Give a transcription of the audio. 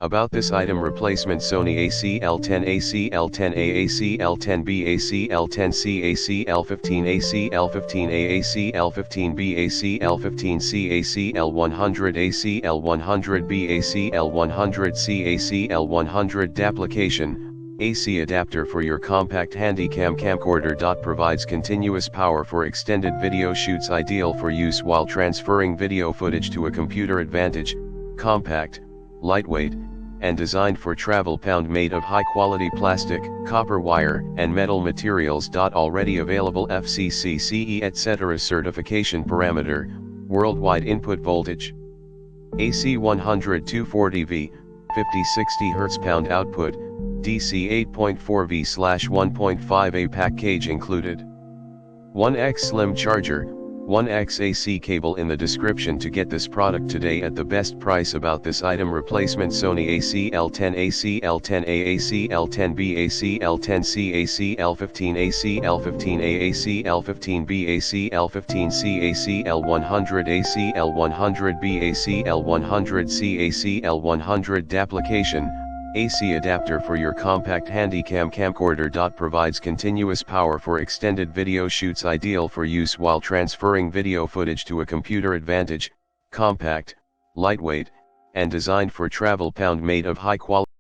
About this item replacement: Sony ACL10, ACL10A, ACL10B, ACL10C, ACL15, ACL15A, ACL15B, ACL15C, ACL100, ACL100B, ACL100C, ACL100 Application: AC adapter for your compact Handycam camcorder. Provides continuous power for extended video shoots, ideal for use while transferring video footage to a computer. Advantage: compact, lightweight, and designed for travel. Made of high-quality plastic, copper wire, and metal materials. Already available FCC, CE, etc. Certification: parameter, worldwide input voltage, AC 100 240V, 50-60 Hz. Output, DC 8.4V/1.5A. Package included 1x slim charger, 1x AC cable in the description to get this product today at the best price. About this item replacement: Sony ACL10, ACL10A, ACL10B, ACL10C, ACL15, ACL15A, ACL15B, ACL15C, ACL100, ACL100B, ACL100C, ACL100 Application: AC adapter for your compact Handycam camcorder. Provides continuous power for extended video shoots, ideal for use while transferring video footage to a computer. Advantage: compact, lightweight, and designed for travel. Made of high quality